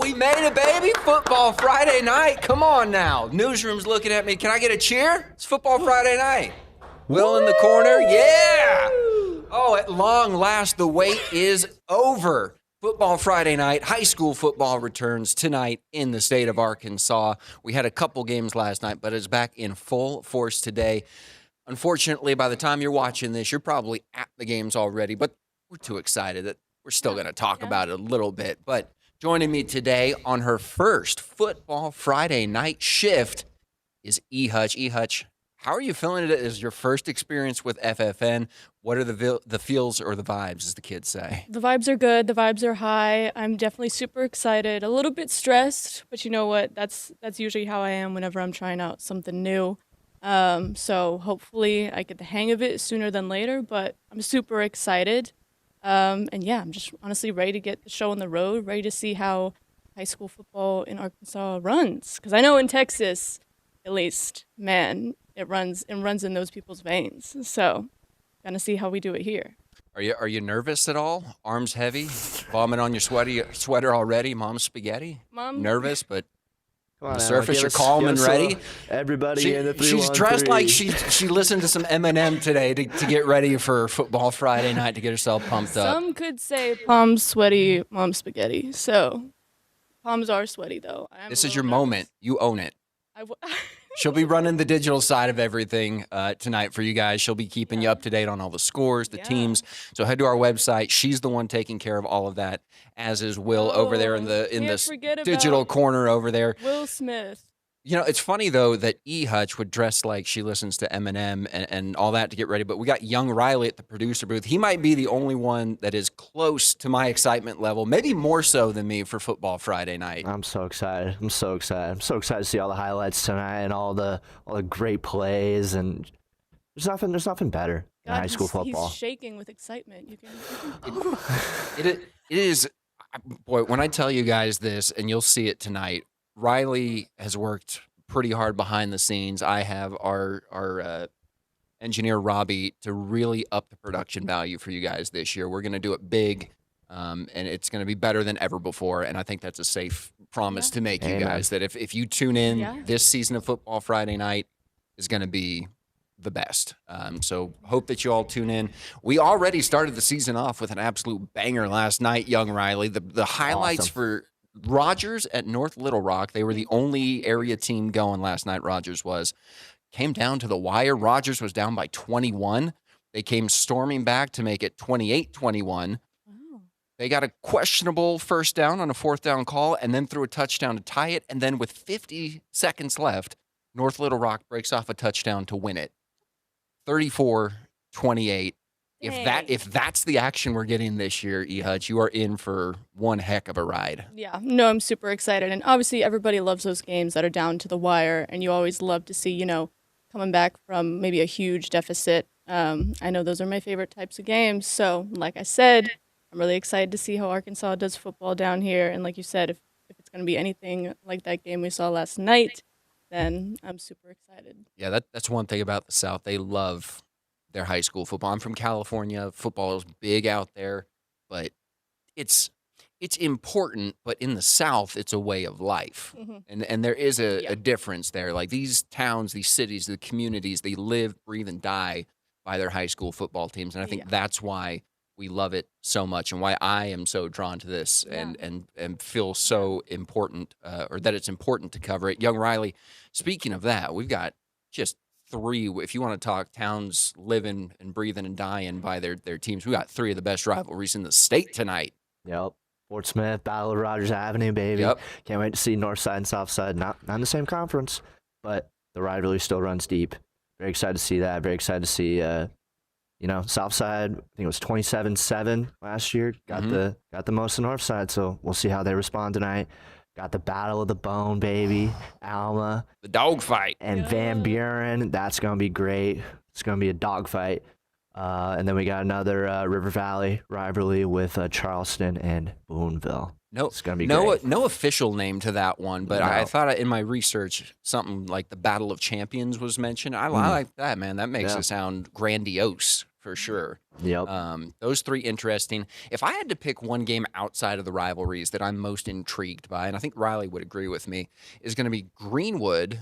we made it, baby. Football Friday night. Come on now. Newsroom's looking at me. Can I get a cheer? It's Football Friday night. Will in the corner. Yeah. Oh, at long last, the wait is over. Football Friday night. High school football returns tonight in the state of Arkansas. We had a couple games last night, but it's back in full force today. Unfortunately, by the time you're watching this, you're probably at the games already, but we're too excited that we're still going to talk about it a little bit. But joining me today on her first Football Friday night shift is E. Hutch. E. Hutch, how are you feeling it as your first experience with FFN? What are the feels or the vibes, as the kids say? The vibes are good. The vibes are high. I'm definitely super excited. A little bit stressed, but you know what? That's usually how I am whenever I'm trying out something new. So hopefully I get the hang of it sooner than later, but I'm super excited. And yeah, I'm just honestly ready to get the show on the road, ready to see how high school football in Arkansas runs. Because I know in Texas, at least, man, it runs in those people's veins. So gonna see how we do it here. Are you nervous at all? Arms heavy? Vomit on your sweater already? Mom's spaghetti? Mom? Nervous, but on the now, surface you're calm and ready? Everybody in the 3-1-3. She's dressed like she listened to some Eminem today to get ready for Football Friday night to get herself pumped up. Some could say palms sweaty, mom's spaghetti. So palms are sweaty, though. This is your moment. You own it. She'll be running the digital side of everything tonight for you guys. She'll be keeping you up to date on all the scores, the teams. So head to our website. She's the one taking care of all of that, as is Will over there in the digital corner over there. Will Smith. You know, it's funny, though, that E. Hutch would dress like she listens to Eminem and all that to get ready. But we got young Riley at the producer booth. He might be the only one that is close to my excitement level, maybe more so than me for Football Friday night. I'm so excited. I'm so excited to see all the highlights tonight and all the great plays. And there's nothing better than high school football. He's shaking with excitement. It is, boy, when I tell you guys this, and you'll see it tonight, Riley has worked pretty hard behind the scenes. I have our engineer, Robbie, to really up the production value for you guys this year. We're going to do it big, and it's going to be better than ever before, and I think that's a safe promise to make you guys, that if you tune in, this season of Football Friday night is going to be the best. So hope that you all tune in. We already started the season off with an absolute banger last night, young Riley. The highlights for Rogers at North Little Rock, they were the only area team going last night. Rogers came down to the wire. Rogers was down by 21. They came storming back to make it 28-21. Oh. They got a questionable first down on a fourth down call and then threw a touchdown to tie it. And then with 50 seconds left, North Little Rock breaks off a touchdown to win it. 34-28. If that's the action we're getting this year, E. Hutch, you are in for one heck of a ride. Yeah, no, I'm super excited. And obviously everybody loves those games that are down to the wire, and you always love to see, coming back from maybe a huge deficit. I know those are my favorite types of games. So, like I said, I'm really excited to see how Arkansas does football down here. And like you said, if it's going to be anything like that game we saw last night, then I'm super excited. Yeah, that's one thing about the South. They love their high school football. I'm from California. Football is big out there, but it's important. But in the South, it's a way of life, and there is a difference there. Like these towns, these cities, the communities, they live, breathe, and die by their high school football teams, and I think that's why we love it so much, and why I am so drawn to this, and feel so important, or that it's important to cover it. Young Riley, speaking of that, we've got just three, if you want to talk towns living and breathing and dying by their teams, we got three of the best rivalries in the state tonight. Yep. Fort Smith, Battle of Rogers Avenue, baby. Yep. Can't wait to see North Side and South Side. Not in the same conference, but the rivalry still runs deep. Very excited to see that. Very excited to see, South Side, I think it was 27-7 last year. Got the most of North Side, so we'll see how they respond tonight. Got the Battle of the Bone, baby. Alma. The dogfight. And Van Buren. That's going to be great. It's going to be a dogfight. And then we got another River Valley rivalry with Charleston and Boonville. No, it's going to be great. No official name to that one, but I thought in my research something like the Battle of Champions was mentioned. I like that, man. That makes it sound grandiose for sure. Yep. Those three interesting. If I had to pick one game outside of the rivalries that I'm most intrigued by, and I think Riley would agree with me, is going to be Greenwood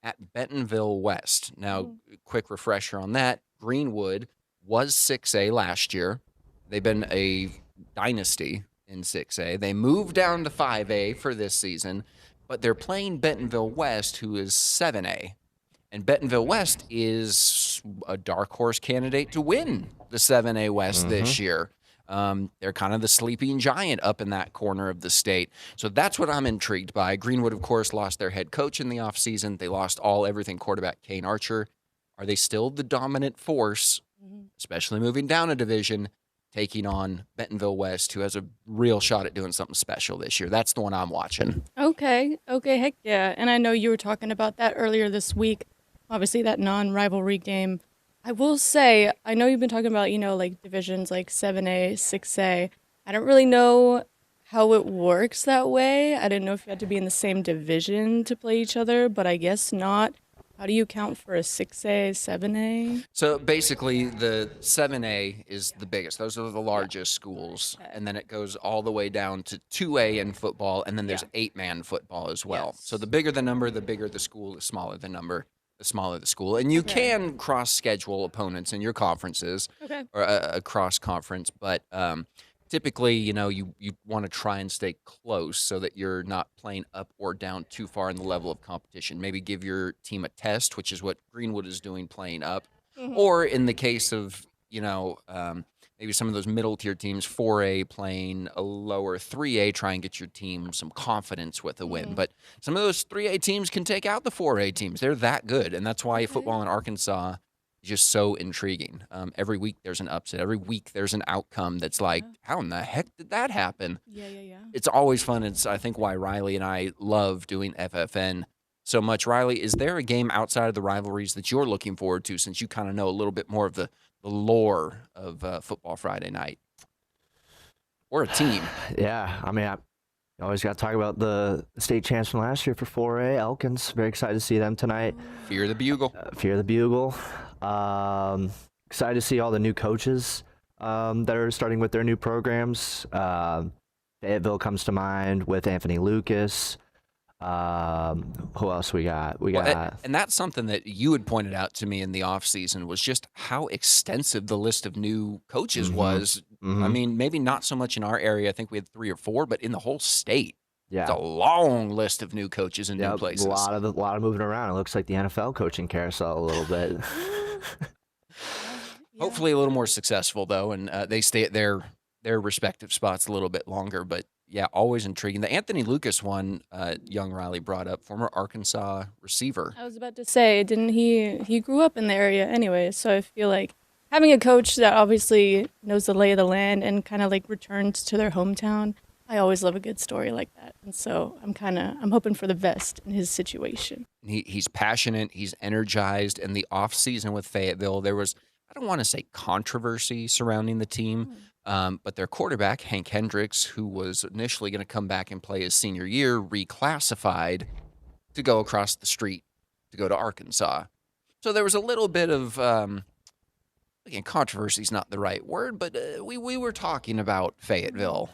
at Bentonville West. Now, quick refresher on that. Greenwood was 6A last year. They've been a dynasty in 6A. They moved down to 5A for this season, but they're playing Bentonville West, who is 7A. And Bentonville West is a dark horse candidate to win the 7A West this year. They're kind of the sleeping giant up in that corner of the state. So that's what I'm intrigued by. Greenwood, of course, lost their head coach in the offseason. They lost everything quarterback Kane Archer. Are they still the dominant force, especially moving down a division, taking on Bentonville West, who has a real shot at doing something special this year? That's the one I'm watching. Okay, heck yeah. And I know you were talking about that earlier this week. Obviously, that non-rivalry game. I will say, I know you've been talking about, like divisions like 7A, 6A. I don't really know how it works that way. I didn't know if you had to be in the same division to play each other, but I guess not. How do you count for a 6A, 7A? So basically, the 7A is the biggest. Those are the largest schools. Okay. And then it goes all the way down to 2A in football, and then there's 8-man football as well. Yes. So the bigger the number, the bigger the school, the smaller the number, the smaller the school. And you can cross-schedule opponents in your conferences or a cross-conference, but typically, you want to try and stay close so that you're not playing up or down too far in the level of competition. Maybe give your team a test, which is what Greenwood is doing, playing up. Or in the case of, maybe some of those middle-tier teams, 4A playing a lower 3A, try and get your team some confidence with a win. But some of those 3A teams can take out the 4A teams. They're that good, and that's why football in Arkansas is just so intriguing. Every week there's an upset. Every week there's an outcome that's like, how in the heck did that happen? Yeah. It's always fun. It's, I think, why Riley and I love doing FFN so much. Riley, is there a game outside of the rivalries that you're looking forward to, since you kind of know a little bit more of the lore of Football Friday night? Or a team? Yeah, I mean, I always got to talk about the state champs from last year for 4A, Elkins. Very excited to see them tonight. Fear the Bugle. Fear the Bugle. Excited to see all the new coaches that are starting with their new programs. Fayetteville comes to mind with Anthony Lucas. Who else we got? And that's something that you had pointed out to me in the offseason, was just how extensive the list of new coaches was. I mean, maybe not so much in our area. I think we had 3 or 4, but in the whole state. Yeah. It's a long list of new coaches and new places. A lot of moving around. It looks like the NFL coaching carousel a little bit. Hopefully a little more successful, though, and they stay at their respective spots a little bit longer. But yeah, always intriguing. The Anthony Lucas one, young Riley brought up, former Arkansas receiver. I was about to say, didn't he grew up in the area anyway, so I feel like having a coach that obviously knows the lay of the land and kind of like returns to their hometown, I always love a good story like that. And so I'm hoping for the best in his situation. He's passionate, he's energized, and the off season with Fayetteville, there was, I don't want to say controversy surrounding the team, but their quarterback, Hank Hendricks, who was initially going to come back and play his senior year, reclassified to go across the street to go to Arkansas. So there was a little bit of, again, controversy is not the right word, but we were talking about Fayetteville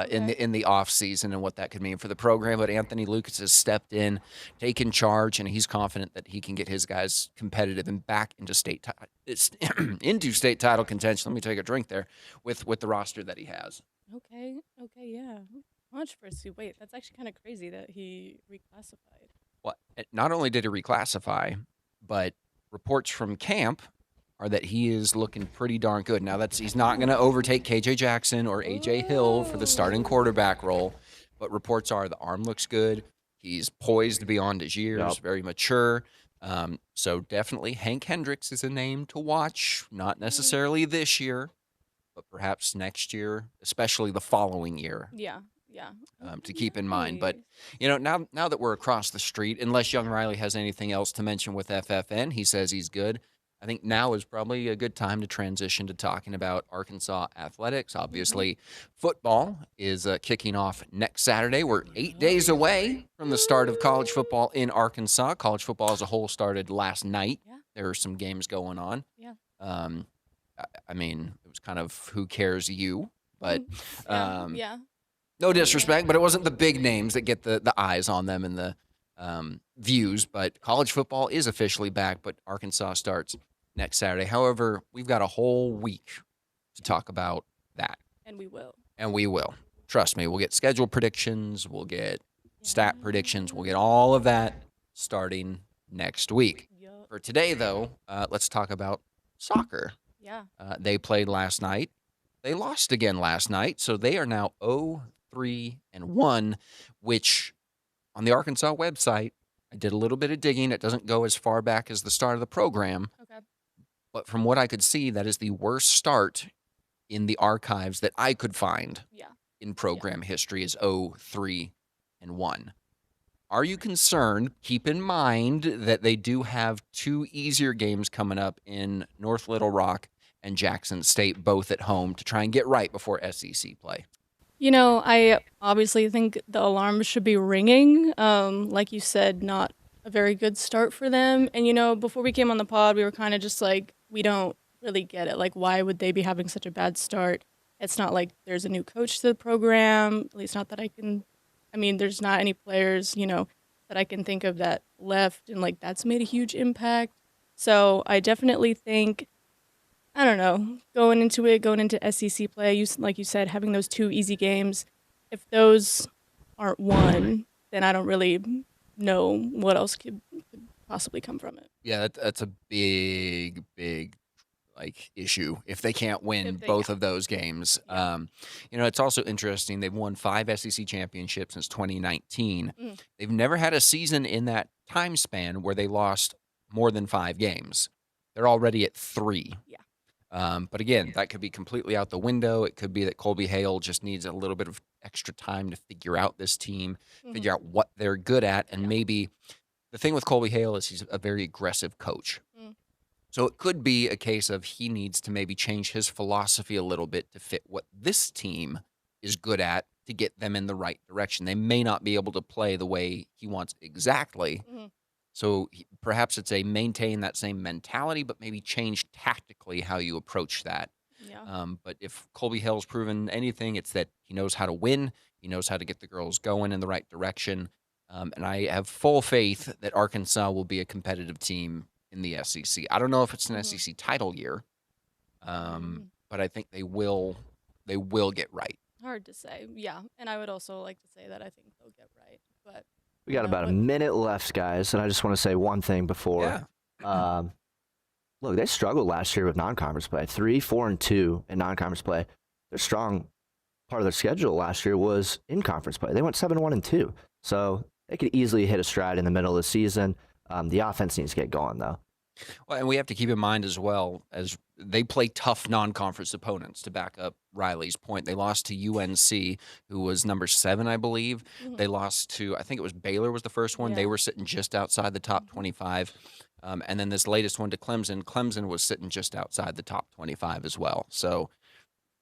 in the off season and what that could mean for the program. But Anthony Lucas has stepped in, taken charge, and he's confident that he can get his guys competitive and back into state title contention. Let me take a drink there with the roster that he has. Okay, yeah. Controversy. Wait, that's actually kind of crazy that he reclassified. Well, not only did he reclassify, but reports from camp are that he is looking pretty darn good. Now, he's not going to overtake KJ Jackson or AJ Hill for the starting quarterback role, but reports are the arm looks good. He's poised beyond his years, very mature. So definitely Hank Hendricks is a name to watch, not necessarily this year, but perhaps next year, especially the following year. Yeah. To keep in mind. But, now that we're across the street, unless young Riley has anything else to mention with FFN, he says he's good. I think now is probably a good time to transition to talking about Arkansas athletics. Obviously, football is kicking off next Saturday. We're 8 days away from the start of college football in Arkansas. College football as a whole started last night. There are some games going on. I mean, it was kind of who cares you, but Yeah. no disrespect, but it wasn't the big names that get the eyes on them and the views. But college football is officially back, but Arkansas starts next Saturday. However, we've got a whole week to talk about that. And we will. And we will. Trust me, we'll get schedule predictions, we'll get stat predictions, we'll get all of that starting next week. Yup. For today, though, let's talk about soccer. Yeah. They played last night. They lost again last night, so they are now 0-3-1, which on the Arkansas website, I did a little bit of digging. It doesn't go as far back as the start of the program. Okay. But from what I could see, that is the worst start in the archives that I could find in program history is 0-3-1. Are you concerned? Keep in mind that they do have 2 easier games coming up in North Little Rock and Jackson State, both at home, to try and get right before SEC play. I obviously think the alarms should be ringing. Like you said, not a very good start for them. And, before we came on the pod, we were kind of just like, we don't really get it. Like, why would they be having such a bad start? It's not like there's a new coach to the program, at least not that there's not any players, that I can think of that left and, like, that's made a huge impact. So I definitely think, I don't know, going into SEC play, like you said, having those 2 easy games, if those aren't won, then I don't really know what else could possibly come from it. Yeah, that's a big issue if they can't win both of those games. Yeah. It's also interesting. They've won 5 SEC championships since 2019. They've never had a season in that time span where they lost more than 5 games. They're already at 3. Yeah. But again, that could be completely out the window. It could be that Colby Hale just needs a little bit of extra time to figure out this team, figure out what they're good at, and maybe the thing with Colby Hale is he's a very aggressive coach. So it could be a case of he needs to maybe change his philosophy a little bit to fit what this team is good at to get them in the right direction. They may not be able to play the way he wants exactly. So perhaps it's a maintain that same mentality, but maybe change tactically how you approach that. Yeah. But if Colby Hale's proven anything, it's that he knows how to win. He knows how to get the girls going in the right direction. And I have full faith that Arkansas will be a competitive team in the SEC. I don't know if it's an SEC title year, but I think they will get right. Hard to say. Yeah. And I would also like to say that I think they'll get right. But We got about a minute left, guys, and I just want to say one thing before. Look, they struggled last year with non-conference play. 3-4-2 in non-conference play. Their strong part of their schedule last year was in conference play. They went 7-1-2, so they could easily hit a stride in the middle of the season. The offense needs to get going, though. Well, and we have to keep in mind as well, as they play tough non-conference opponents, to back up Riley's point. They lost to UNC, who was number 7, I believe. They lost to, I think it was Baylor was the first one. Yeah. They were sitting just outside the top 25. And then this latest one to Clemson. Clemson was sitting just outside the top 25 as well. So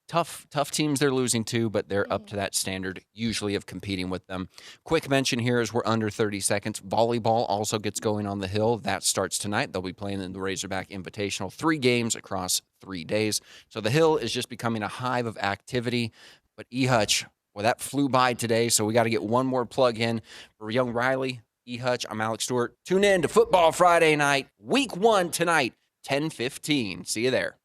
tough teams they're losing to, but they're up to that standard usually of competing with them. Quick mention here as we're under 30 seconds. Volleyball also gets going on the Hill. That starts tonight. They'll be playing in the Razorback Invitational, 3 games across 3 days. So the Hill is just becoming a hive of activity. But E-Hutch, well, that flew by today, so we got to get one more plug in for young Riley. E-Hutch, I'm Alex Stewart. Tune in to Football Friday night, week 1 tonight, 10:15. See you there.